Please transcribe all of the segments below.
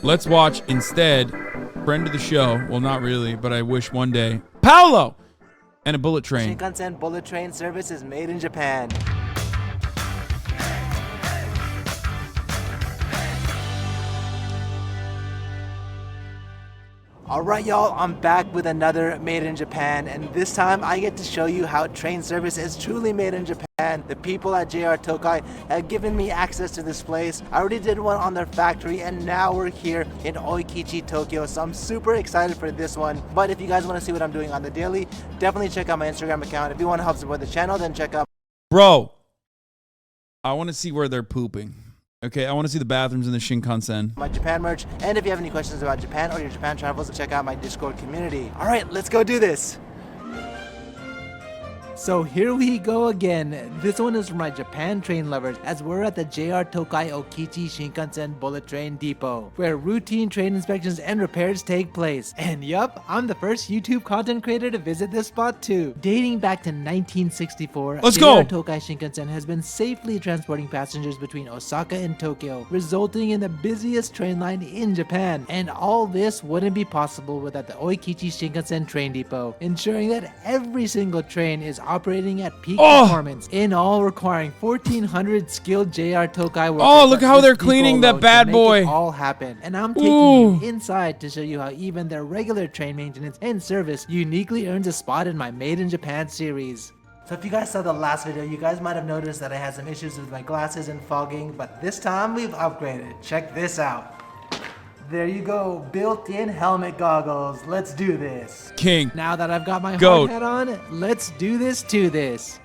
Let's watch instead, friend of the show. Well, not really, but I wish one day. Paolo! And a bullet train. Shinkansen bullet train service is made in Japan. Alright y'all, I'm back with another Made in Japan, and this time I get to show you how train service is truly made in Japan. The people at JR Tokai have given me access to this place. I already did one on their factory, and now we're here in Oikichi, Tokyo, so I'm super excited for this one. But if you guys want to see what I'm doing on the daily, definitely check out my Instagram account. If you want to help support the channel, then check out... Bro, I want to see where they're pooping. Okay, I want to see the bathrooms in the Shinkansen. My Japan merch, and if you have any questions about Japan or your Japan travels, check out my Discord community. All right, let's go do this. So here we go again. This one is for my Japan train lovers, as we're at the JR Tokai Okichi Shinkansen Bullet Train Depot, where routine train inspections and repairs take place. And yup, I'm the first YouTube content creator to visit this spot too. Dating back to 1964, Let's JR go! Tokai Shinkansen has been safely transporting passengers between Osaka and Tokyo, resulting in the busiest train line in Japan. And all this wouldn't be possible without the Oikichi Shinkansen train depot, ensuring that every single train is operating at peak performance, in all requiring 1,400 skilled JR Tokai workers. Oh, look how they're cleaning that bad boy. It all happen. And I'm taking you inside to show you how even their regular train maintenance and service uniquely earns a spot in my Made in Japan series. So if you guys saw the last video, you guys might have noticed that I had some issues with my glasses and fogging, but this time we've upgraded. Check this out. There you go, built-in helmet goggles. Let's do this. King. Now that I've got my Goat. hard hat on, let's do this to this.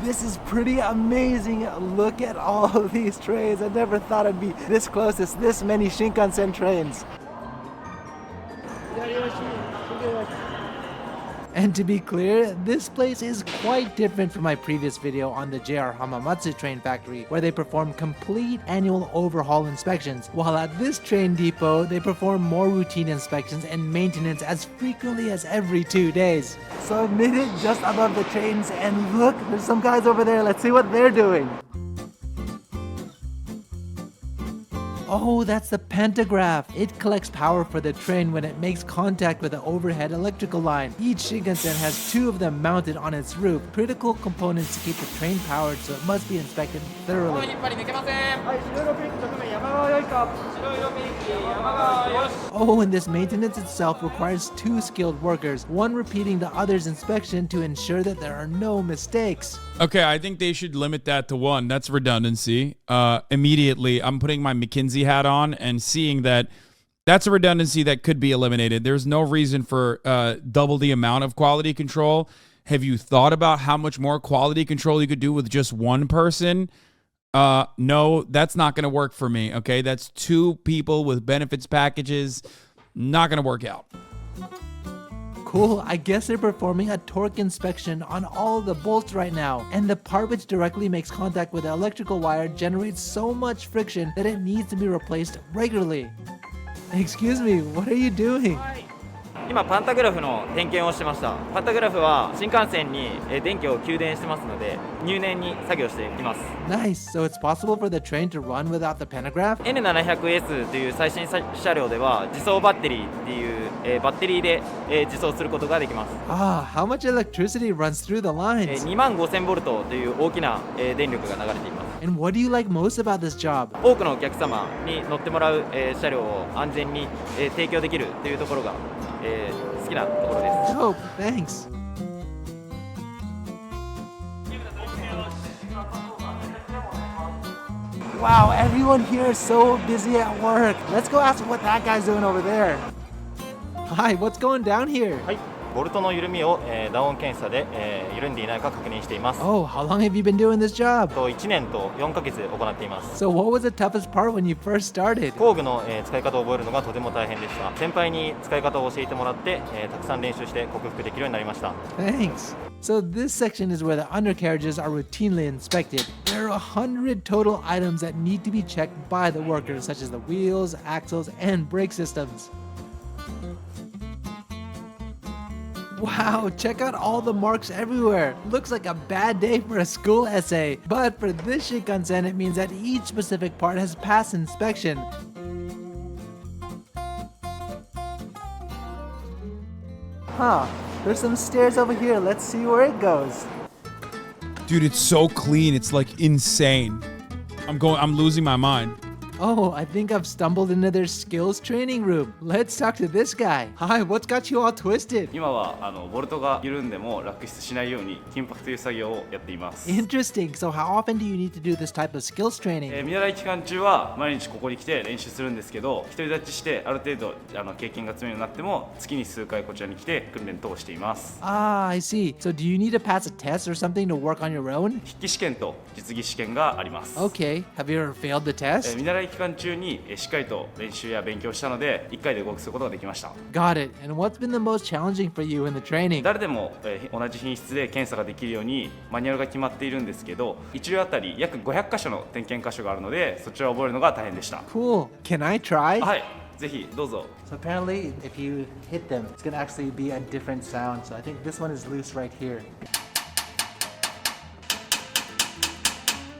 This is pretty amazing. Look at all of these trains. I never thought I'd be this close to this many Shinkansen trains. And to be clear, this place is quite different from my previous video on the JR Hamamatsu train factory, where they perform complete annual overhaul inspections, while at this train depot, they perform more routine inspections and maintenance as frequently as every 2 days. So I've made it just above the trains, and look, there's some guys over there. Let's see what they're doing. Oh, that's the pantograph. It collects power for the train when it makes contact with the overhead electrical line. Each Shinkansen has 2 of them mounted on its roof, critical components to keep the train powered, so it must be inspected thoroughly. Oh, and this maintenance itself requires 2 skilled workers, one repeating the other's inspection to ensure that there are no mistakes. Okay, I think they should limit that to 1. That's redundancy. Immediately, I'm putting my McKinsey hat on and seeing that that's a redundancy that could be eliminated. There's no reason for double the amount of quality control. Have you thought about how much more quality control you could do with just 1 person? No, that's not going to work for me, okay? That's 2 people with benefits packages. Not going to work out. Cool, I guess they're performing a torque inspection on all the bolts right now, and the part which directly makes contact with the electrical wire generates so much friction that it needs to be replaced regularly. Excuse me, what are you doing? 今パンタグラフの点検をしてました。パンタグラフは新幹線に電気を給電してますので、入念に作業しています。 Nice, so it's possible for the train to run without the pantograph? N700S という最新車両では自走バッテリーっていうバッテリーで自走することができます。Ah, how much electricity runs through the lines? 25000ボルトという大きな電力が流れています。 And what do you like most about this job? 多くのお客様に乗ってもらう車両を安全に提供できるというところが好きなところです。 Dope, thanks. Wow, everyone here is so busy at work. Let's go ask what that guy's doing over there. Hi, what's going down here? はい、ボルトの緩みを打音検査で緩んでいないか確認しています。 Oh, how long have you been doing this job? 1年と4ヶ月行っています。 So what was the toughest part when you first started? 工具の使い方を覚えるのがとても大変でした。先輩に使い方を教えてもらってたくさん練習して克服できるようになりました。 Thanks. So this section is where the undercarriages are routinely inspected. There are 100 total items that need to be checked by the workers, such as the wheels, axles, and brake systems. Wow, check out all the marks everywhere. Looks like a bad day for a school essay. But for this Shinkansen, it means that each specific part has passed inspection. Huh, there's some stairs over here. Let's see where it goes. Dude, it's so clean. It's like insane. I'm losing my mind. Oh, I think I've stumbled into their skills training room. Let's talk to this guy. Hi, what's got you all twisted? 今はボルトが緩んでも落出しないように金箔という作業をやっています。 Interesting. So how often do you need to do this type of skills training? 見習い期間中は毎日ここに来て練習するんですけど、独り立ちしてある程度経験が積むようになっても月に数回こちらに来て訓練等をしています。 Ah, I see. So do you need to pass a test or something to work on your own? 筆記試験と実技試験があります。 Okay. Have you ever failed the test? 見習い期間中にしっかりと練習や勉強したので1回で合格することができました。 Got it. And what's been the most challenging for you in the training? 誰でも同じ品質で検査ができるようにマニュアルが決まっているんですけど、一両あたり約500箇所の点検箇所があるので、そちらを覚えるのが大変でした。 Cool. Can I try? はい、ぜひどうぞ。 So apparently, if you hit them, it's gonna actually be a different sound. So I think this one is loose right here.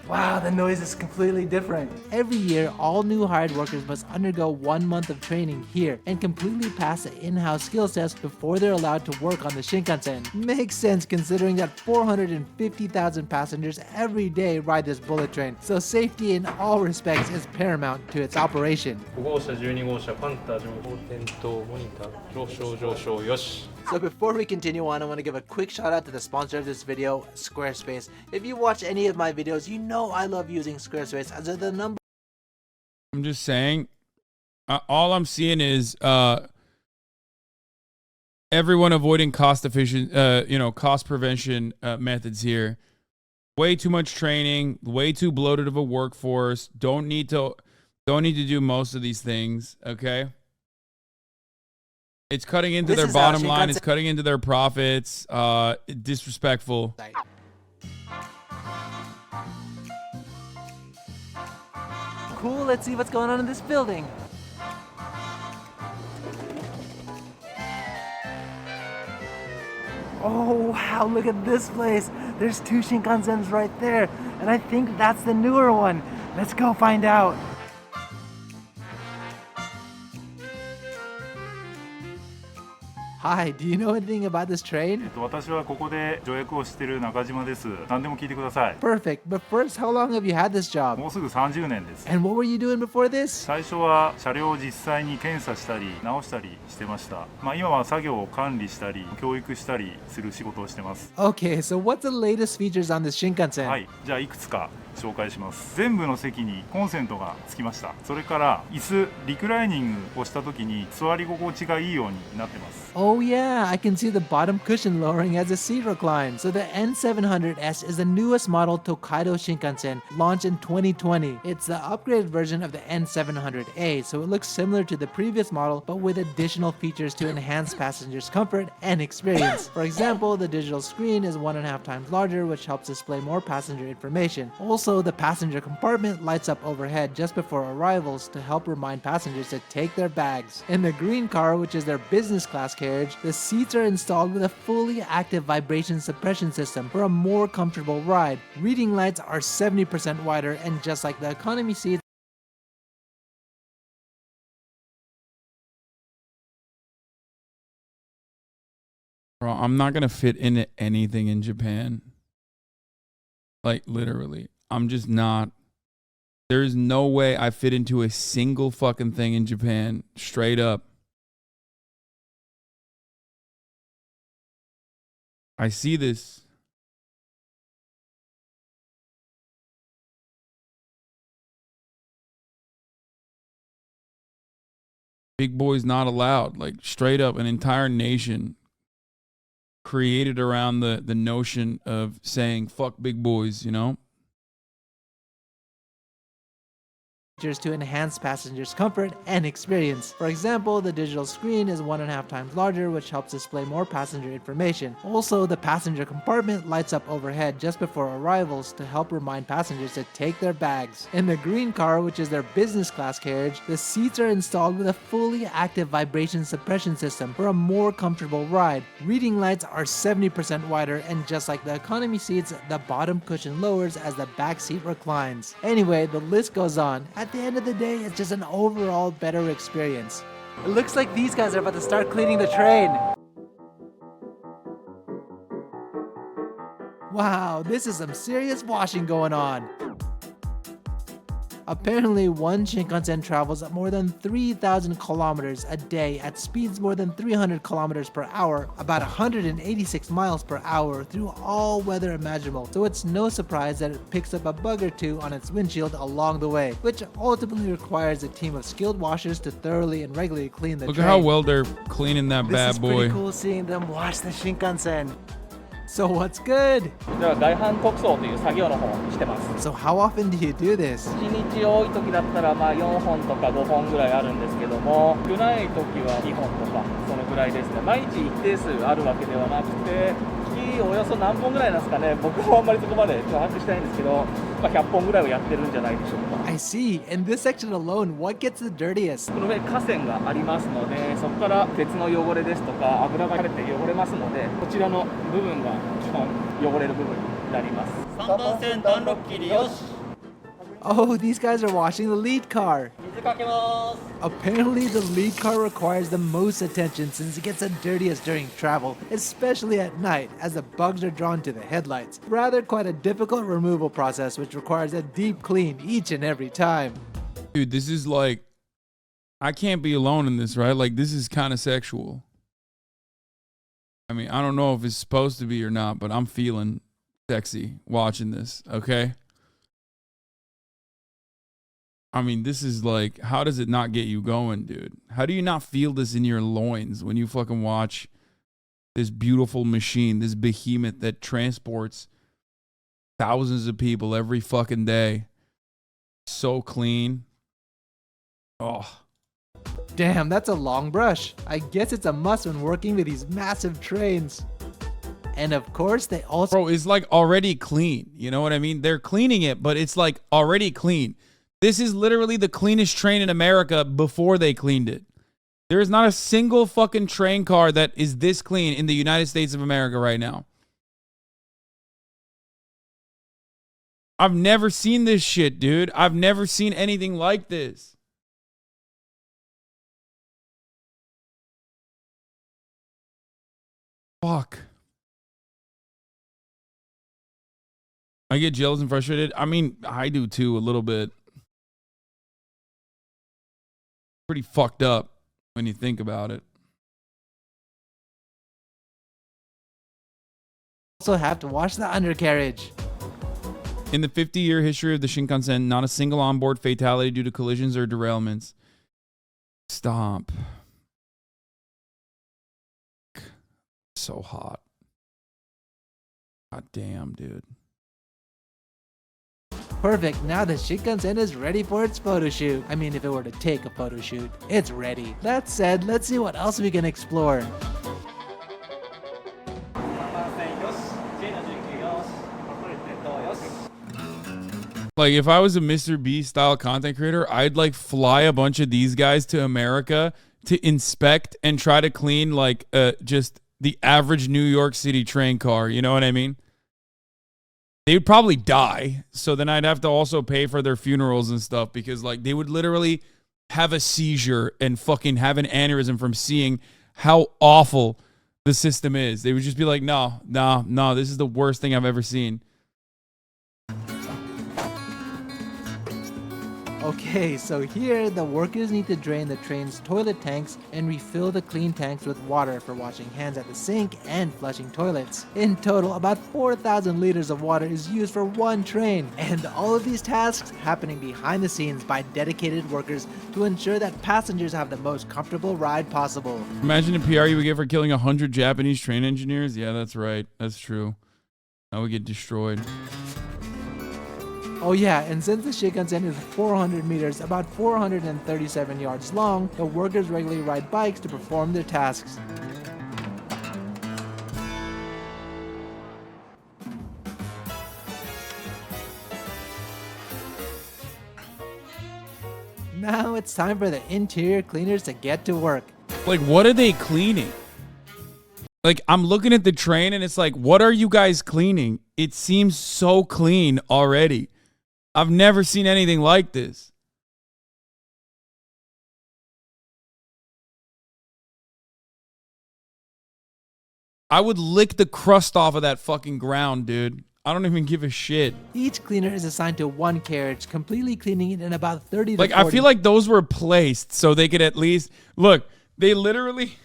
Wow, the noise is completely different. Every year, all new hired workers must undergo 1 month of training here and completely pass the in-house skills test before they're allowed to work on the Shinkansen. Makes sense considering that 450,000 passengers every day ride this bullet train, so safety in all respects is paramount to its operation. 5号車、12号車、パンタ、情報点灯、モニター、上昇、よし。 So before we continue on, I want to give a quick shout out to the sponsor of this video, Squarespace. If you watch any of my videos, you know I love using Squarespace as the number. I'm just saying, all I'm seeing is everyone avoiding cost prevention methods here. Way too much training, way too bloated of a workforce. Don't need to do most of these things, okay? It's cutting into their bottom line. It's cutting into their profits. Disrespectful. Cool, let's see what's going on in this building. Oh wow, look at this place. There's 2 Shinkansens right there. And I think that's the newer one. Let's go find out. Hi, do you know anything about this train? 私はここで助役をしている中島です。何でも聞いてください。 Perfect, but first, how long have you had this job? もうすぐ30年です。 And what were you doing before this? 最初は車両を実際に検査したり直したりしてました。今は作業を管理したり教育したりする仕事をしてます。 Okay, so what's the latest features on this Shinkansen? はい、じゃあいくつか紹介します。全部の席にコンセントがつきました。それから椅子リクライニングをした時に座り心地がいいようになってます。 Oh yeah, I can see the bottom cushion lowering as the seat reclines. So the N700S is the newest model Tokaido Shinkansen, launched in 2020. It's the upgraded version of the N700A, so it looks similar to the previous model, but with additional features to enhance passengers' comfort and experience. For example, the digital screen is 1.5 times larger, which helps display more passenger information. Also, the passenger compartment lights up overhead just before arrivals to help remind passengers to take their bags. In the green car, which is their business class carriage, the seats are installed with a fully active vibration suppression system for a more comfortable ride. Reading lights are 70% wider, and just like the economy seats, Bro, I'm not gonna fit into anything in Japan. Like literally, I'm just not. There's no way I fit into a single fucking thing in Japan. Straight up. I see this. Big boys not allowed. Like straight up, an entire nation created around the notion of saying fuck big boys, you know? features to enhance passengers' comfort and experience. For example, the digital screen is 1.5 times larger, which helps display more passenger information. Also, the passenger compartment lights up overhead just before arrivals to help remind passengers to take their bags. In the green car, which is their business class carriage, the seats are installed with a fully active vibration suppression system for a more comfortable ride. Reading lights are 70% wider, and just like the economy seats, the bottom cushion lowers as the back seat reclines. Anyway, the list goes on. At the end of the day, it's just an overall better experience. It looks like these guys are about to start cleaning the train. Wow, this is some serious washing going on. Apparently, one Shinkansen travels at more than 3,000 kilometers a day at speeds more than 300 kilometers per hour, about 186 miles per hour through all weather imaginable, so it's no surprise that it picks up a bug or two on its windshield along the way, which ultimately requires a team of skilled washers to thoroughly and regularly clean the Look train. at how well they're cleaning that This bad is boy. pretty cool seeing them wash the Shinkansen. So what's good? では外反塗装という作業の方をしてます。 So how often do you do this? 1日多い時だったらまあ4本とか5本ぐらいあるんですけども、少ない時は2本とかそのぐらいですね。毎日一定数あるわけではなくて、月およそ何本ぐらいなんですかね。僕もあんまりそこまで把握したいんですけど、まあ、100本ぐらいはやってるんじゃないでしょうか。 I see. In this section alone, what gets the dirtiest? この上河川がありますので、そこから鉄の汚れですとか油が垂れて汚れますので、こちらの部分が基本汚れる部分になります。3番線段6切りよし。 Oh, these guys are washing the lead car. 水かけます。 Apparently, the lead car requires the most attention since it gets the dirtiest during travel, especially at night, as the bugs are drawn to the headlights. Rather, quite a difficult removal process which requires a deep clean each and every time. Dude, this is like, I can't be alone in this, right? Like, this is kind of sexual. I mean, I don't know if it's supposed to be or not, but I'm feeling sexy watching this, okay? I mean, this is like, how does it not get you going, dude? How do you not feel this in your loins when you fucking watch this beautiful machine, this behemoth that transports thousands of people every fucking day? So clean. Oh. Damn, that's a long brush. I guess it's a must when working with these massive trains. And of course, they also... Bro, it's like already clean. You know what I mean? They're cleaning it, but it's like already clean. This is literally the cleanest train in America before they cleaned it. There is not a single fucking train car that is this clean in the United States of America right now. I've never seen this shit, dude. I've never seen anything like this. Fuck. I get jealous and frustrated. I mean, I do too, a little bit. Pretty fucked up when you think about it. also have to wash the undercarriage. In the 50-year history of the Shinkansen, not a single onboard fatality due to collisions or derailments. Stop. So hot. God damn, dude. Perfect, now the Shinkansen is ready for its photo shoot. I mean, if it were to take a photo shoot, it's ready. That said, let's see what else we can explore. Like, if I was a Mr. Beast style content creator, I'd like fly a bunch of these guys to America to inspect and try to clean like just the average New York City train car. You know what I mean? They would probably die. So then I'd have to also pay for their funerals and stuff because like they would literally have a seizure and fucking have an aneurysm from seeing how awful the system is. They would just be like, no, this is the worst thing I've ever seen. Okay, so here the workers need to drain the train's toilet tanks and refill the clean tanks with water for washing hands at the sink and flushing toilets. In total, about 4,000 liters of water is used for one train, and all of these tasks happening behind the scenes by dedicated workers to ensure that passengers have the most comfortable ride possible. Imagine the PR you would get for killing 100 Japanese train engineers. Yeah, that's right. That's true. I would get destroyed. Oh yeah, and since the Shinkansen is 400 meters, about 437 yards long, the workers regularly ride bikes to perform their tasks. Now it's time for the interior cleaners to get to work. Like, what are they cleaning? Like, I'm looking at the train and it's like, what are you guys cleaning? It seems so clean already. I've never seen anything like this. I would lick the crust off of that fucking ground, dude. I don't even give a shit. Each cleaner is assigned to one carriage, completely cleaning it in about 30 to 40. Like, I feel like those were placed so they could at least... Look, they literally...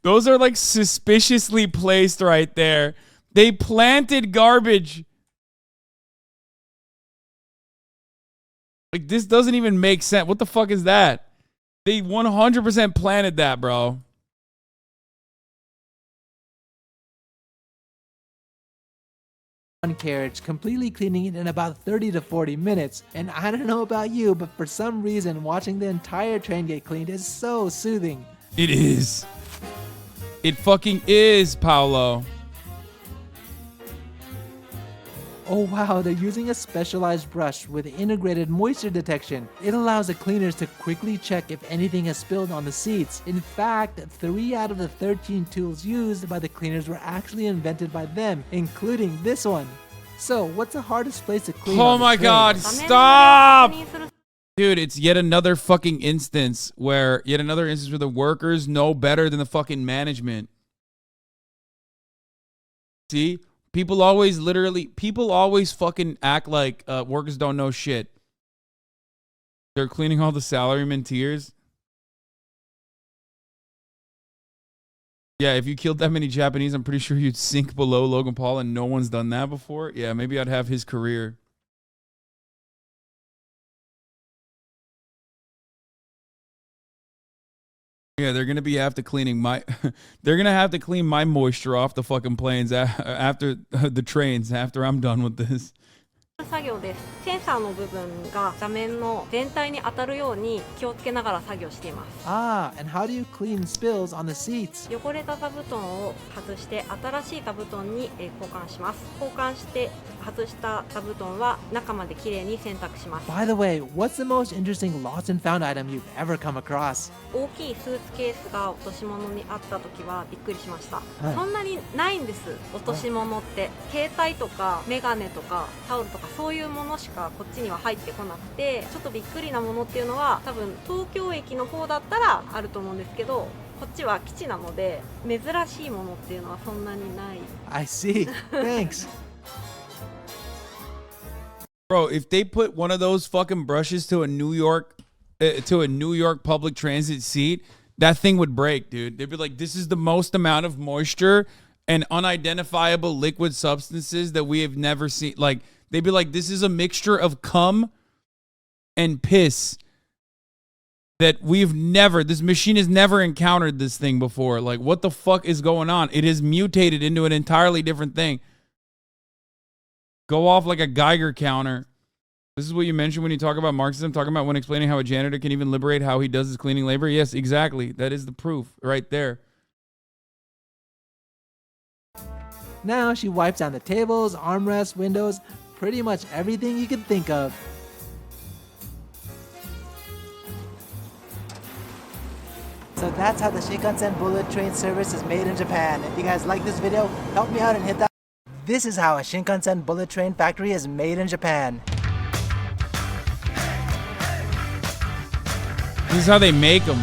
Those are like suspiciously placed right there. They planted garbage. Like, this doesn't even make sense. What the fuck is that? They 100% planted that, bro. One carriage, completely cleaning it in about 30 to 40 minutes. And I don't know about you, but for some reason, watching the entire train get cleaned is so soothing. It is. It fucking is, Paolo. Oh wow, they're using a specialized brush with integrated moisture detection. It allows the cleaners to quickly check if anything has spilled on the seats. In fact, 3 out of the 13 tools used by the cleaners were actually invented by them, including this one. So, what's the hardest place to clean? Oh on the my train? god, stop! Dude, it's yet another fucking instance where the workers know better than the fucking management. See? People always fucking act like workers don't know shit. They're cleaning all the salaryman tears. Yeah, if you killed that many Japanese, I'm pretty sure you'd sink below Logan Paul, and no one's done that before. Yeah, maybe I'd have his career. Yeah, they're gonna be after cleaning my. They're gonna have to clean my moisture off the fucking planes after the trains. After I'm done with this. 作業です。センサーの部分が座面の全体に当たるように気をつけながら作業しています。Ah, and how do you clean spills on the seats? 汚れた座布団を外して新しい座布団に交換します。交換して外した座布団は中まできれいに洗濯します。 By the way, what's the most interesting lost and found item you've ever come across? 大きいスーツケースが落とし物にあった時はびっくりしました。はい、そんなにないんです。落とし物って携帯とかメガネとかタオルとかそういうものしかこっちには入ってこなくて、ちょっとびっくりなものっていうのは多分東京駅の方だったらあると思うんですけど、こっちは基地なので珍しいものっていうのはそんなにない。 I see. Thanks. Bro, if they put one of those fucking brushes to a New York public transit seat, that thing would break, dude. They'd be like, this is the most amount of moisture and unidentifiable liquid substances that we have never seen. Like, they'd be like, this is a mixture of cum and piss that this machine has never encountered this thing before. Like, what the fuck is going on? It has mutated into an entirely different thing. Go off like a Geiger counter. This is what you mentioned when you talk about Marxism, talking about when explaining how a janitor can even liberate how he does his cleaning labor. Yes, exactly. That is the proof right there. Now she wipes down the tables, armrests, windows, pretty much everything you could think of. So that's how the Shinkansen bullet train service is made in Japan. If you guys like this video, help me out and hit that. This is how a Shinkansen bullet train factory is made in Japan. This is how they make them.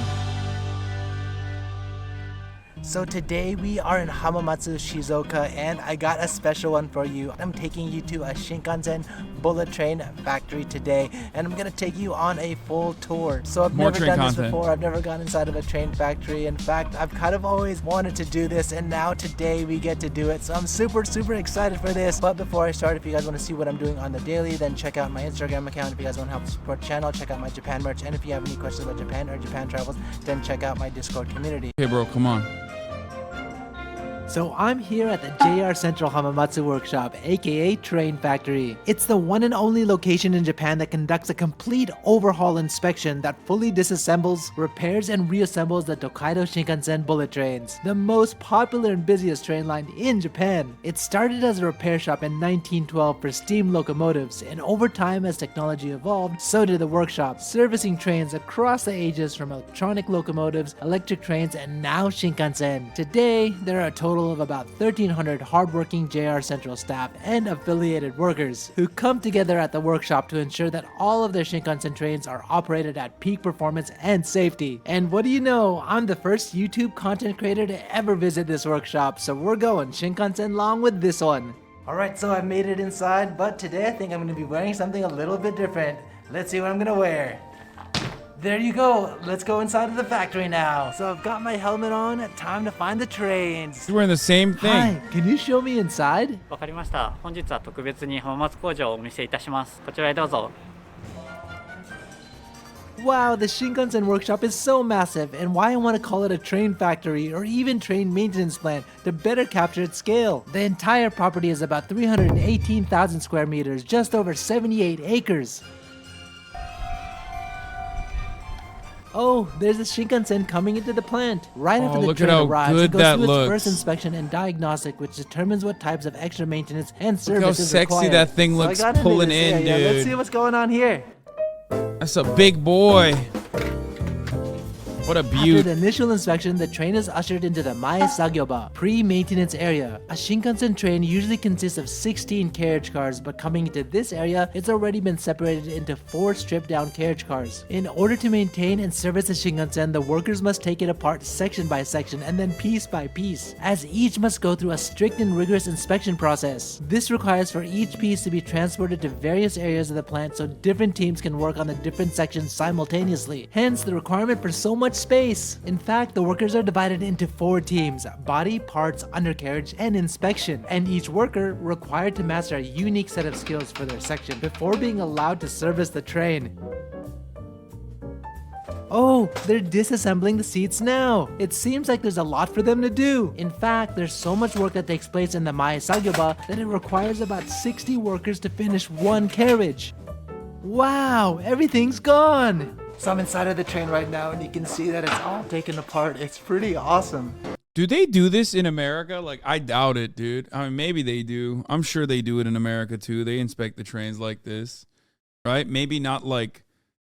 So today we are in Hamamatsu, Shizuoka, and I got a special one for you. I'm taking you to a Shinkansen bullet train factory today, and I'm gonna take you on a full tour. So I've never done this before. I've never gone inside of a train factory. In fact, I've kind of always wanted to do this, and now today we get to do it. So I'm super excited for this. But before I start, if you guys want to see what I'm doing on the daily, then check out my Instagram account. If you guys want to help support the channel, check out my Japan merch. And if you have any questions about Japan or Japan travels, then check out my Discord community. Okay, bro, come on. So I'm here at the JR Central Hamamatsu Workshop, aka Train Factory. It's the one and only location in Japan that conducts a complete overhaul inspection that fully disassembles, repairs, and reassembles the Tokaido Shinkansen bullet trains, the most popular and busiest train line in Japan. It started as a repair shop in 1912 for steam locomotives, and over time as technology evolved, so did the workshop, servicing trains across the ages from electronic locomotives, electric trains, and now Shinkansen. Today, there are a total of about 1,300 hardworking JR Central staff and affiliated workers who come together at the workshop to ensure that all of their Shinkansen trains are operated at peak performance and safety. And what do you know, I'm the first YouTube content creator to ever visit this workshop, so we're going Shinkansen long with this one. Alright, so I made it inside, but today I think I'm going to be wearing something a little bit different. Let's see what I'm going to wear. There you go. Let's go inside of the factory now. So I've got my helmet on. Time to find the trains. You're wearing the same thing. Hi, can you show me inside? わかりました。本日は特別に浜松工場をお見せいたします。こちらへどうぞ。Wow, the Shinkansen workshop is so massive, and why I want to call it a train factory or even train maintenance plant to better capture its scale. The entire property is about 318,000 square meters, just over 78 acres. Oh, there's a Shinkansen coming into the plant. Right after the train arrives, it goes through its first inspection and diagnostic, which determines what types of extra maintenance and services required. Look how sexy that thing looks pulling in, dude. Let's see what's going on here. That's a big boy. What a beaut. After the initial inspection, the train is ushered into the Mae Sagyoba, pre-maintenance area. A Shinkansen train usually consists of 16 carriage cars, but coming into this area, it's already been separated into 4 stripped-down carriage cars. In order to maintain and service the Shinkansen, the workers must take it apart section by section and then piece by piece, as each must go through a strict and rigorous inspection process. This requires for each piece to be transported to various areas of the plant so different teams can work on the different sections simultaneously. Hence, the requirement for so much space. In fact, the workers are divided into 4 teams: body, parts, undercarriage, and inspection, and each worker required to master a unique set of skills for their section before being allowed to service the train. Oh, they're disassembling the seats now. It seems like there's a lot for them to do. In fact, there's so much work that takes place in the Mae Sagyoba that it requires about 60 workers to finish 1 carriage. Wow, everything's gone. So I'm inside of the train right now, and you can see that it's all taken apart. It's pretty awesome. Do they do this in America? Like, I doubt it, dude. I mean, maybe they do. I'm sure they do it in America, too. They inspect the trains like this, right? Maybe not like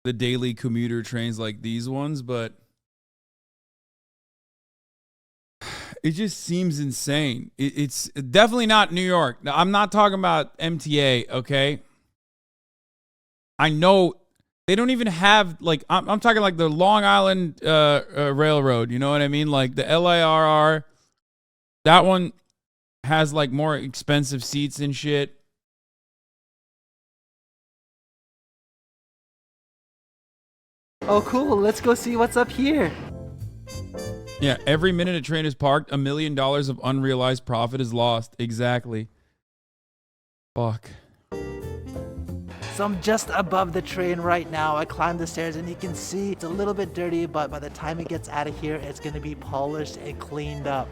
the daily commuter trains like these ones, but it just seems insane. It's definitely not New York. Now, I'm not talking about MTA, okay? I know they don't even have, like, I'm talking like the Long Island Railroad, you know what I mean? Like the LIRR, that one has like more expensive seats and shit. Oh, cool. Let's go see what's up here. Yeah, every minute a train is parked, $1 million of unrealized profit is lost. Exactly. Fuck. So I'm just above the train right now. I climbed the stairs and you can see it's a little bit dirty, but by the time it gets out of here, it's going to be polished and cleaned up.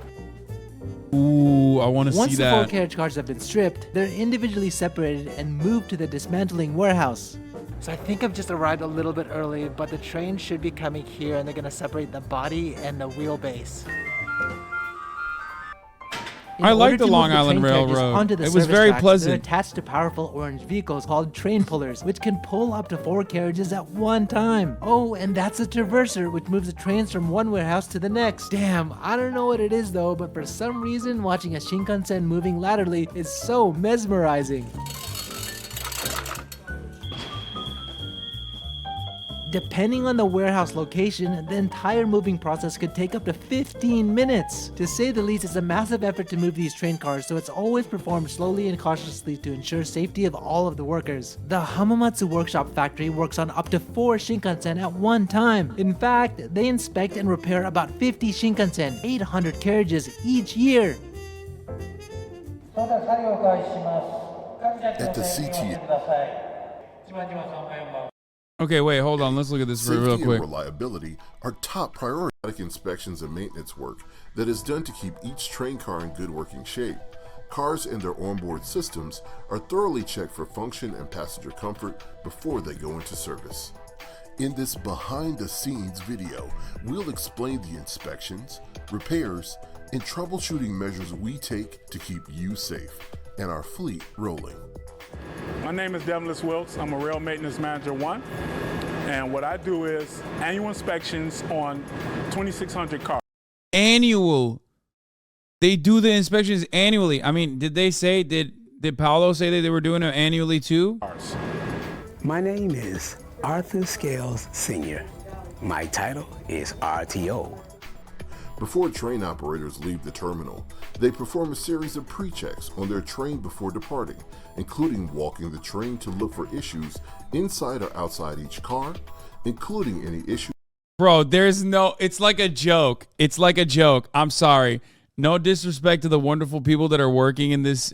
Ooh, I want to see that. Once the 4 carriage cars have been stripped, they're individually separated and moved to the dismantling warehouse. So I think I've just arrived a little bit early, but the train should be coming here and they're going to separate the body and the wheelbase. I like the Long Island Railroad. It was very pleasant. They're attached to powerful orange vehicles called train pullers, which can pull up to 4 carriages at one time. Oh, and that's a traverser, which moves the trains from one warehouse to the next. Damn, I don't know what it is though, but for some reason, watching a Shinkansen moving laterally is so mesmerizing. Depending on the warehouse location, the entire moving process could take up to 15 minutes. To say the least, it's a massive effort to move these train cars, so it's always performed slowly and cautiously to ensure safety of all of the workers. The Hamamatsu Workshop Factory works on up to 4 Shinkansen at one time. In fact, they inspect and repair about 50 Shinkansen, 800 carriages each year. At the CT. Okay, wait, hold on. Let's look at this real Safety and quick. reliability are top priority. periodic inspections and maintenance work that is done to keep each train car in good working shape. Cars and their onboard systems are thoroughly checked for function and passenger comfort before they go into service. In this behind-the-scenes video, we'll explain the inspections, repairs, and troubleshooting measures we take to keep you safe and our fleet rolling. My name is Devlis Wilkes. I'm a Rail Maintenance Manager 1, and what I do is annual inspections on 2,600 cars. Annual. They do the inspections annually. I mean, did Paolo say that they were doing it annually too? My name is Arthur Scales Sr. My title is RTO. Before train operators leave the terminal, they perform a series of pre-checks on their train before departing, including walking the train to look for issues inside or outside each car, including any issues. Bro, it's like a joke. It's like a joke. I'm sorry. No disrespect to the wonderful people that are working in this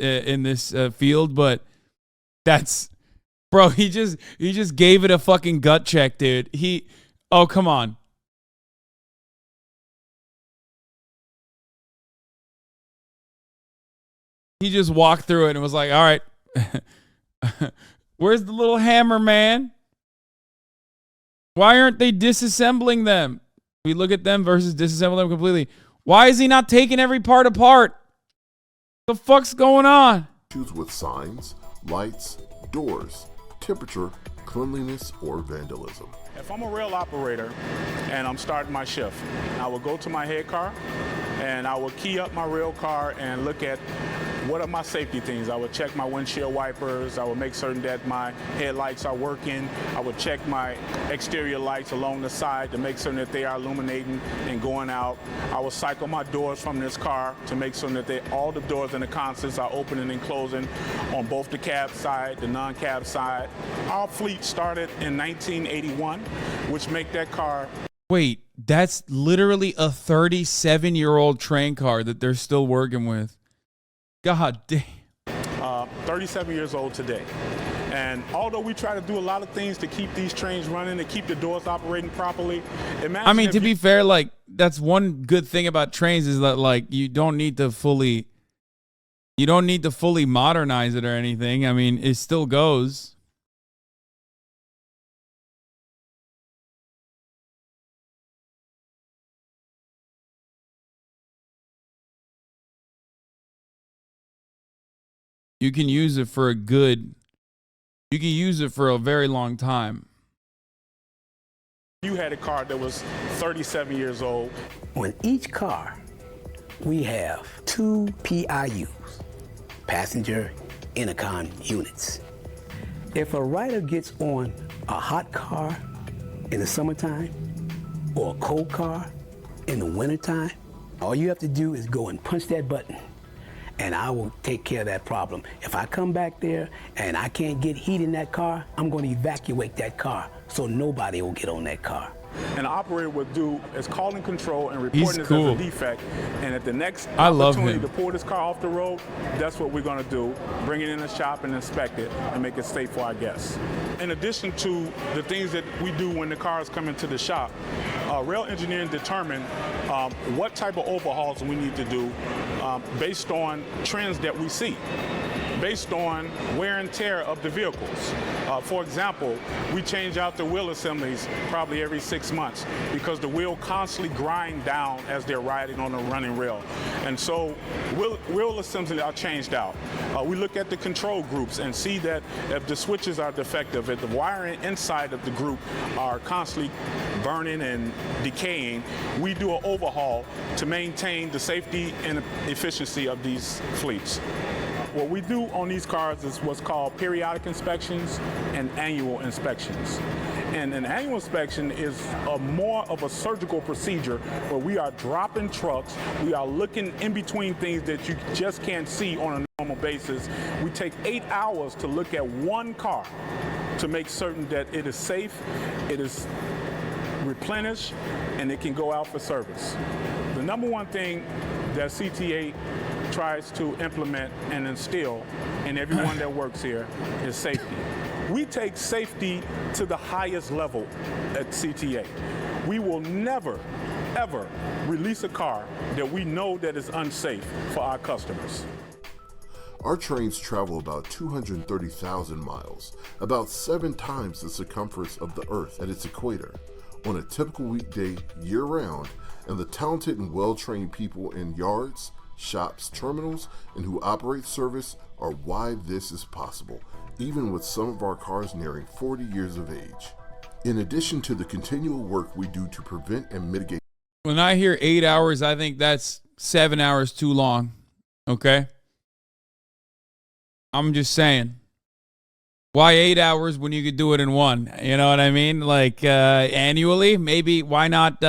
field, but that's, bro, he just gave it a fucking gut check, dude. Oh, come on. He just walked through it and was like, all right, where's the little hammer, man? Why aren't they disassembling them? We look at them versus disassemble them completely. Why is he not taking every part apart? The fuck's going on? Issues with signs, lights, doors, temperature, cleanliness, or vandalism. If I'm a rail operator and I'm starting my shift, I will go to my head car and I will key up my rail car and look at what are my safety things. I would check my windshield wipers. I would make certain that my headlights are working. I would check my exterior lights along the side to make certain that they are illuminating and going out. I will cycle my doors from this car to make certain that all the doors in the consoles are opening and closing on both the cab side, the non-cab side. Our fleet started in 1981, which make that car. Wait, that's literally a 37-year-old train car that they're still working with. God damn. 37 years old today. And although we try to do a lot of things to keep these trains running, to keep the doors operating properly, I mean, to be fair, like, that's one good thing about trains is that, like, you don't need to fully modernize it or anything. I mean, it still goes. You can use it for a very long time. You had a car that was 37 years old. On each car, we have 2 PIUs, passenger intercom units. If a rider gets on a hot car in the summertime or a cold car in the wintertime, all you have to do is go and punch that button, and I will take care of that problem. If I come back there and I can't get heat in that car, I'm going to evacuate that car so nobody will get on that car. An operator would do is calling control and reporting this as a defect. And at the next opportunity opportunity to pull this car off the road, that's what we're going to do. Bring it in the shop and inspect it and make it safe for our guests. In addition to the things that we do when the cars come into the shop, rail engineering determine what type of overhauls we need to do based on trends that we see, based on wear and tear of the vehicles. For example, we change out the wheel assemblies probably every 6 months because the wheel constantly grind down as they're riding on a running rail. And so wheel assemblies are changed out. We look at the control groups and see that if the switches are defective, if the wiring inside of the group are constantly burning and decaying, we do an overhaul to maintain the safety and efficiency of these fleets. What we do on these cars is what's called periodic inspections and annual inspections. And an annual inspection is more of a surgical procedure where we are dropping trucks, we are looking in between things that you just can't see on a normal basis. We take 8 hours to look at one car to make certain that it is safe, it is replenished, and it can go out for service. The number one thing that CTA tries to implement and instill in everyone that works here is safety. We take safety to the highest level at CTA. We will never ever release a car that we know that is unsafe for our customers. Our trains travel about 230,000 miles, about 7 times the circumference of the Earth at its equator, on a typical weekday year-round, and the talented and well-trained people in yards, shops, terminals, and who operate service are why this is possible, even with some of our cars nearing 40 years of age. In addition to the continual work we do to prevent and mitigate. When I hear 8 hours, I think that's 7 hours too long. Okay? I'm just saying. Why 8 hours when you could do it in one? You know what I mean? Like annually? Maybe why not,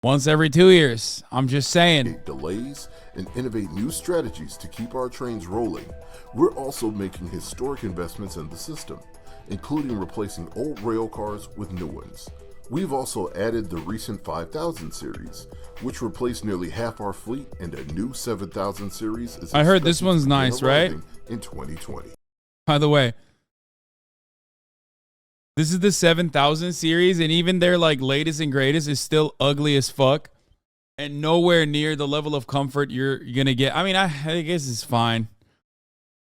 once every 2 years? I'm just saying. Delays and innovate new strategies to keep our trains rolling. We're also making historic investments in the system, including replacing old rail cars with new ones. We've also added the recent 5000 series, which replaced nearly half our fleet, and a new 7000 series is I heard this one's nice, right? In 2020. By the way, this is the 7000 series, and even their like latest and greatest is still ugly as fuck and nowhere near the level of comfort you're gonna get. I mean, I guess it's fine.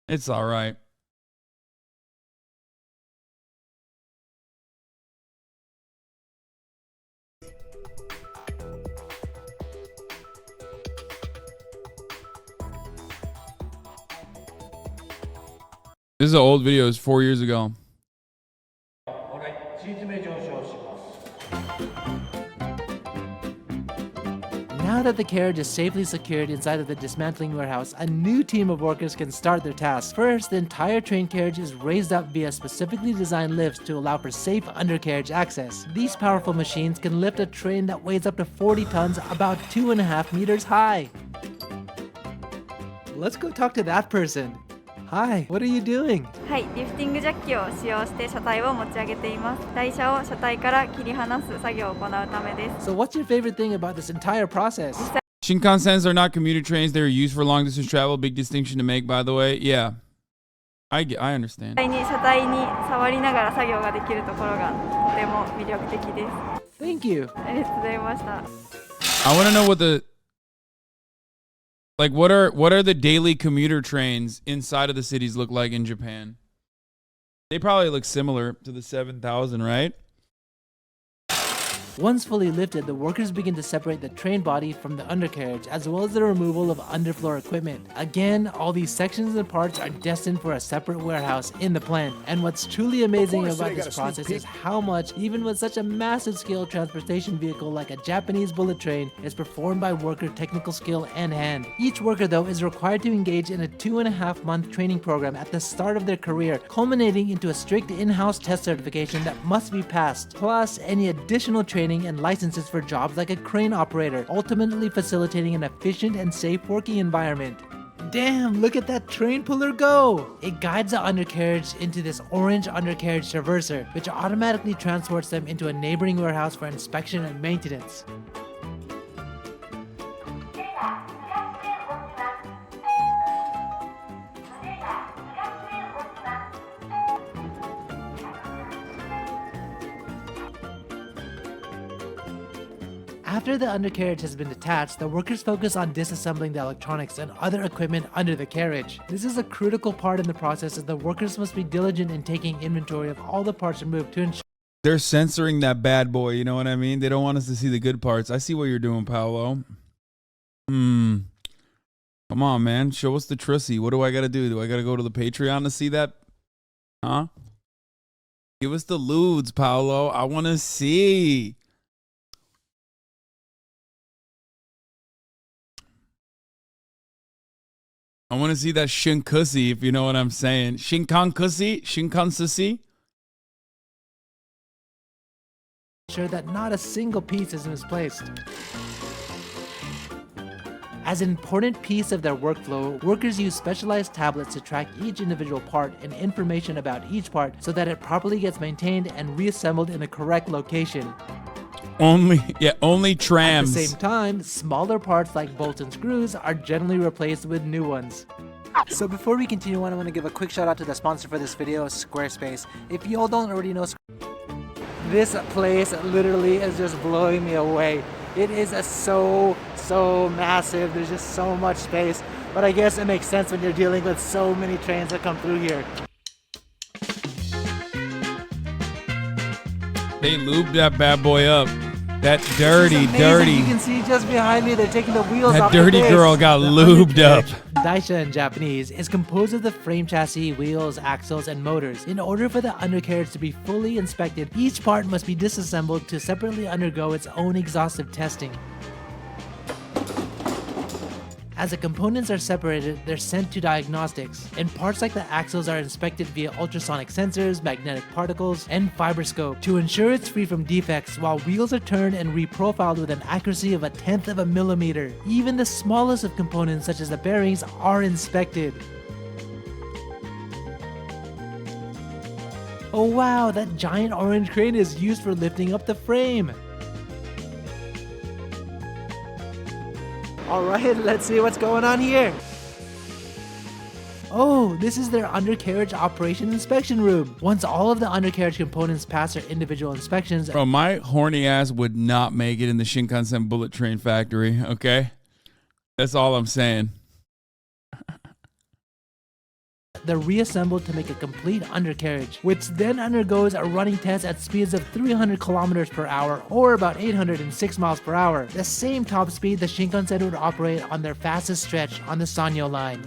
It's all right. This is an old video. It's 4 years ago. Now that the carriage is safely secured inside of the dismantling warehouse, a new team of workers can start their task. First, the entire train carriage is raised up via specifically designed lifts to allow for safe undercarriage access. These powerful machines can lift a train that weighs up to 40 tons about 2.5 meters high. Let's go talk to that person. Hi, what are you doing? はい、リフティングジャッキを使用して車体を持ち上げています。台車を車体から切り離す作業を行うためです。 So what's your favorite thing about this entire process? Shinkansens are not commuter trains. They're used for long distance travel. Big distinction to make, by the way. Yeah, I understand. 車体に触りながら作業ができるところがとても魅力的です。 Thank you. ありがとうございました。 I want to know what the what are the daily commuter trains inside of the cities look like in Japan? They probably look similar to the 7000, right? Once fully lifted, the workers begin to separate the train body from the undercarriage, as well as the removal of underfloor equipment. Again, all these sections and parts are destined for a separate warehouse in the plant. And what's truly amazing about this process is how much, even with such a massive scale transportation vehicle like a Japanese bullet train, is performed by worker technical skill and hand. Each worker, though, is required to engage in a 2.5-month training program at the start of their career, culminating into a strict in-house test certification that must be passed, plus any additional training and licenses for jobs like a crane operator, ultimately facilitating an efficient and safe working environment. Damn, look at that train puller go! It guides the undercarriage into this orange undercarriage traverser, which automatically transports them into a neighboring warehouse for inspection and maintenance. After the undercarriage has been detached, the workers focus on disassembling the electronics and other equipment under the carriage. This is a critical part in the process, as the workers must be diligent in taking inventory of all the parts removed to ensure They're censoring that bad boy, you know what I mean? They don't want us to see the good parts. I see what you're doing, Paolo. Come on, man. Show us the trussy. What do I got to do? Do I got to go to the Patreon to see that? Huh? Give us the lewds, Paolo. I want to see. I want to see that Shinkansen, if you know what I'm saying. Shinkansen? sure that not a single piece is misplaced. As an important piece of their workflow, workers use specialized tablets to track each individual part and information about each part so that it properly gets maintained and reassembled in the correct location. Only trams. At the same time, smaller parts like bolts and screws are generally replaced with new ones. So before we continue on, I want to give a quick shout out to the sponsor for this video, Squarespace. If y'all don't already know, This place literally is just blowing me away. It is so massive. There's just so much space. But I guess it makes sense when you're dealing with so many trains that come through here. They lubed that bad boy up. That dirty. You can see just behind me, they're taking the wheels off That dirty the base. girl got lubed up. Daisha in Japanese is composed of the frame chassis, wheels, axles, and motors. In order for the undercarriage to be fully inspected, each part must be disassembled to separately undergo its own exhaustive testing. As the components are separated, they're sent to diagnostics, and parts like the axles are inspected via ultrasonic sensors, magnetic particles, and fiberscope to ensure it's free from defects, while wheels are turned and reprofiled with an accuracy of 1/10 of a millimeter. Even the smallest of components, such as the bearings, are inspected. Oh wow, that giant orange crane is used for lifting up the frame. Alright, let's see what's going on here. Oh, this is their undercarriage operation inspection room. Once all of the undercarriage components pass their individual inspections... Bro, my horny ass would not make it in the Shinkansen bullet train factory, okay? That's all I'm saying. They're reassembled to make a complete undercarriage, which then undergoes a running test at speeds of 300 kilometers per hour or about 806 miles per hour, the same top speed the Shinkansen would operate on their fastest stretch on the Sanyo line.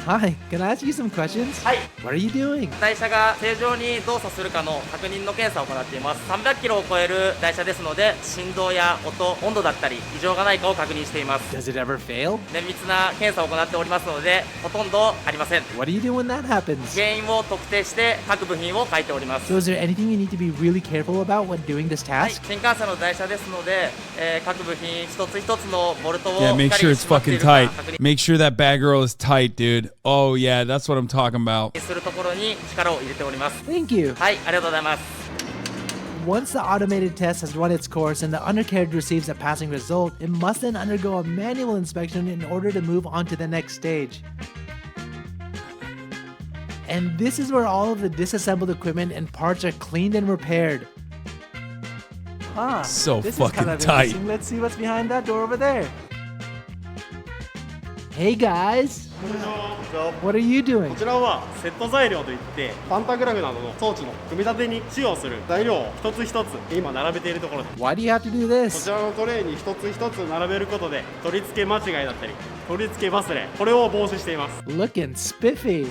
Hi, can I ask you some questions? What are you doing? 台車が正常に動作するかの確認の検査を行っています。300キロを超える台車ですので、振動や音、温度だったり異常がないかを確認しています。 Does it ever fail? 綿密な検査を行っておりますので、ほとんどありません。 What do you do when that happens? 原因を特定して各部品を書いております。 So is there anything you need to be really careful about when doing this はい、 task? 新幹線の台車ですので、各部品一つ一つのボルトを Yeah, make しっか sure り it's 締まってい fucking るか tight. 確認 Make sure that bad girl is tight, dude. Oh, yeah, that's what I'm talking about. するところに力を入れております。 Thank you. はい、ありがとうございます。 Once the automated test has run its course and the undercarriage receives a passing result, it must then undergo a manual inspection in order to move on to the next stage. And this is where all of the disassembled equipment and parts are cleaned and repaired. So This is fucking kind of tight. interesting. Let's see what's behind that door over there. Hey guys, what are you doing? こちらはセット材料といってパンタグラフなどの装置の組み立てに使用する材料を一つ一つ今並べているところです。 Why do you have to do こ this? ちらのトレイに一つ一つ並べることで取り付け間違いだったり取り付け忘れこれを防止しています。 Looking spiffy.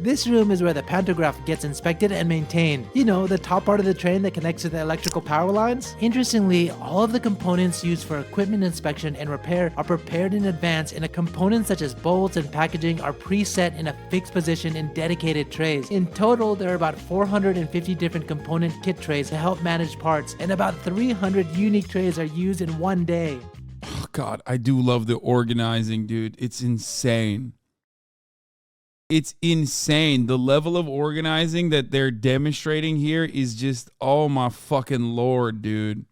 This room is where the pantograph gets inspected and maintained. You know, the top part of the train that connects to the electrical power lines? Interestingly, all of the components used for equipment inspection and repair are prepared in advance, and the components such as bolts and packaging are preset in a fixed position in dedicated trays. In total, there are about 450 different component kit trays to help manage parts, and about 300 unique trays are used in one day. Oh, God, I do love the organizing, dude. It's insane. It's insane. The level of organizing that they're demonstrating here is just, oh my fucking Lord, dude.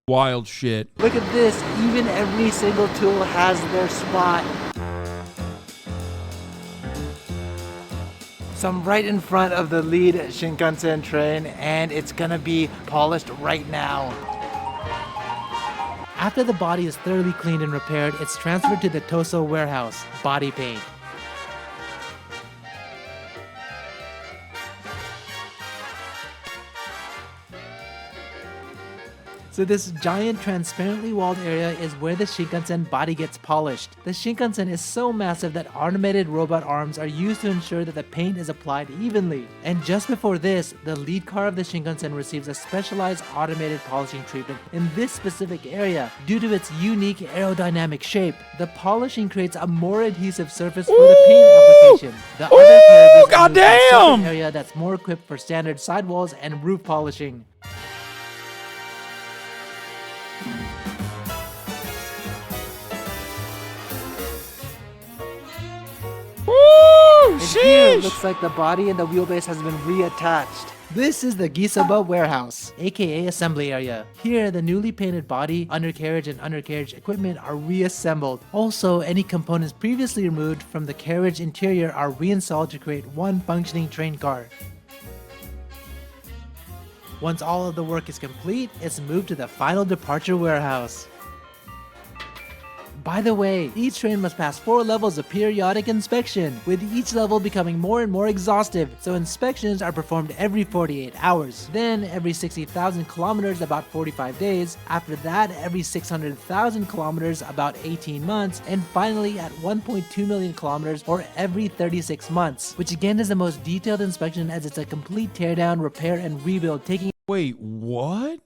Wild shit. Look at this, even every single tool has their spot. So I'm right in front of the lead Shinkansen train, and it's gonna be polished right now. After the body is thoroughly cleaned and repaired, it's transferred to the Toso warehouse, body paint. So this giant transparently walled area is where the Shinkansen body gets polished. The Shinkansen is so massive that automated robot arms are used to ensure that the paint is applied evenly. And just before this, the lead car of the Shinkansen receives a specialized automated polishing treatment in this specific area. Due to its unique aerodynamic shape, the polishing creates a more adhesive surface for the paint application. The other carriages are moved to a separate area that's more equipped for standard sidewalls and roof polishing. And here it looks like the body and the wheelbase has been reattached. This is the Gisaba warehouse, aka assembly area. Here, the newly painted body, undercarriage, and undercarriage equipment are reassembled. Also, any components previously removed from the carriage interior are reinstalled to create one functioning train car. Once all of the work is complete, it's moved to the final departure warehouse. By the way, each train must pass 4 levels of periodic inspection, with each level becoming more and more exhaustive, so inspections are performed every 48 hours, then every 60,000 kilometers about 45 days, after that every 600,000 kilometers about 18 months, and finally at 1.2 million kilometers or every 36 months, which again is the most detailed inspection as it's a complete teardown, repair, and rebuild taking— Wait, what?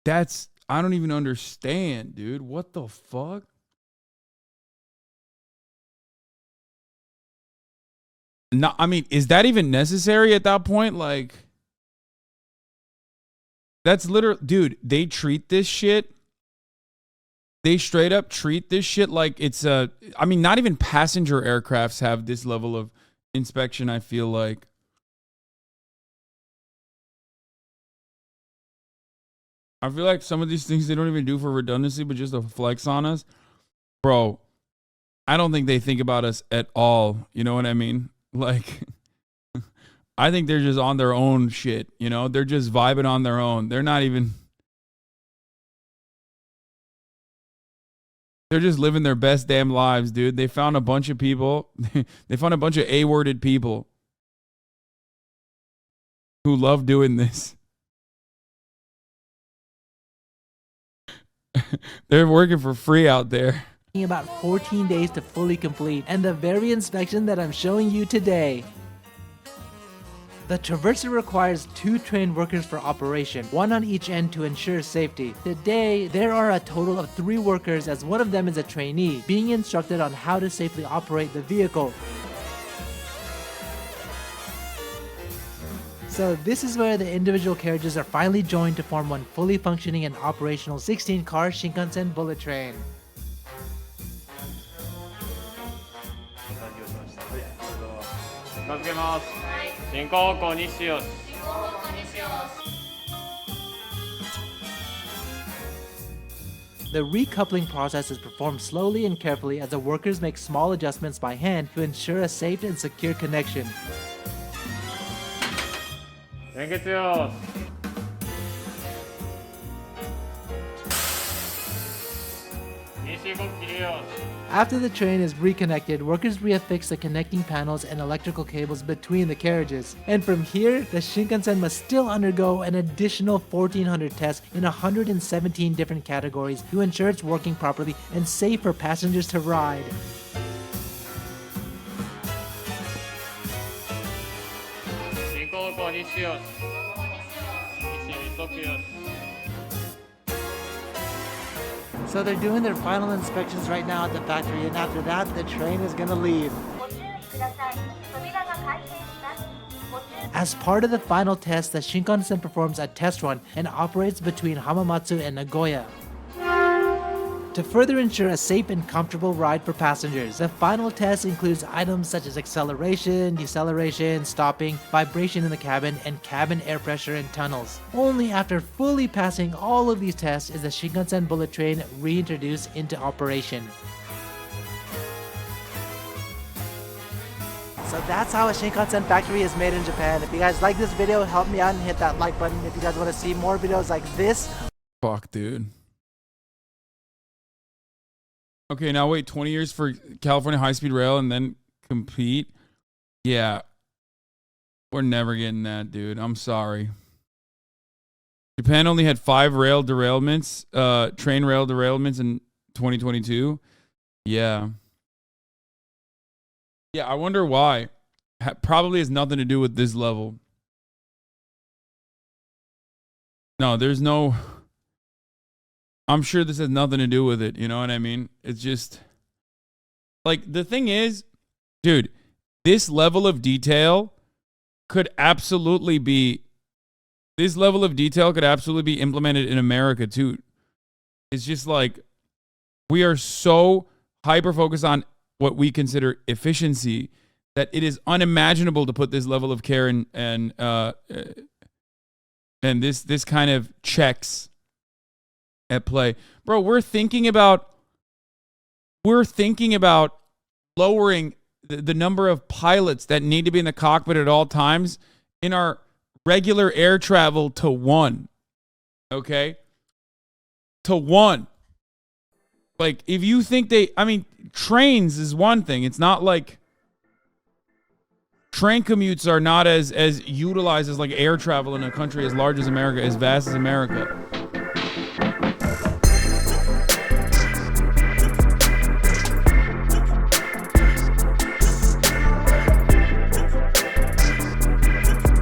I don't even understand, dude. What the fuck? No, I mean, is that even necessary at that point? Like, that's literally, dude, they treat this shit. They straight up treat this shit like it's I mean, not even passenger aircrafts have this level of inspection, I feel like. I feel like some of these things they don't even do for redundancy, but just to flex on us. Bro, I don't think they think about us at all. You know what I mean? Like, I think they're just on their own shit. You know, they're just vibing on their own. They're not even. They're just living their best damn lives, dude. They found a bunch of people. They found a bunch of A-worded people who love doing this. They're working for free out there. about 14 days to fully complete, and the very inspection that I'm showing you today. The traverser requires 2 trained workers for operation, 1 on each end to ensure safety. Today, there are a total of 3 workers as one of them is a trainee, being instructed on how to safely operate the vehicle. So this is where the individual carriages are finally joined to form one fully functioning and operational 16-car Shinkansen bullet train. The recoupling process is performed slowly and carefully as the workers make small adjustments by hand to ensure a safe and secure connection. After the train is reconnected, workers reaffix the connecting panels and electrical cables between the carriages. And from here, the Shinkansen must still undergo an additional 1,400 tests in 117 different categories to ensure it's working properly and safe for passengers to ride. So they're doing their final inspections right now at the factory, and after that, the train is gonna leave. As part of the final test, the Shinkansen performs a test run and operates between Hamamatsu and Nagoya to further ensure a safe and comfortable ride for passengers. The final test includes items such as acceleration, deceleration, stopping, vibration in the cabin, and cabin air pressure in tunnels. Only after fully passing all of these tests is the Shinkansen bullet train reintroduced into operation. So that's how a Shinkansen factory is made in Japan. If you guys like this video, help me out and hit that like button. If you guys want to see more videos like this. Fuck, dude. Okay, now wait, 20 years for California high-speed rail and then compete? Yeah. We're never getting that, dude. I'm sorry. Japan only had 5 rail derailments, train rail derailments in 2022. Yeah. Yeah, I wonder why. Probably has nothing to do with this level. No, there's no... I'm sure this has nothing to do with it. You know what I mean? It's just... Like, the thing is, dude, this level of detail could absolutely be... This level of detail could absolutely be implemented in America, too. It's just like... We are so hyper-focused on what we consider efficiency that it is unimaginable to put this level of care and this kind of checks at play. Bro, we're thinking about lowering the number of pilots that need to be in the cockpit at all times in our regular air travel to 1. Okay? To 1. Like, if you think trains is one thing. It's not like train commutes are not as utilized as like air travel in a country as large as America, as vast as America.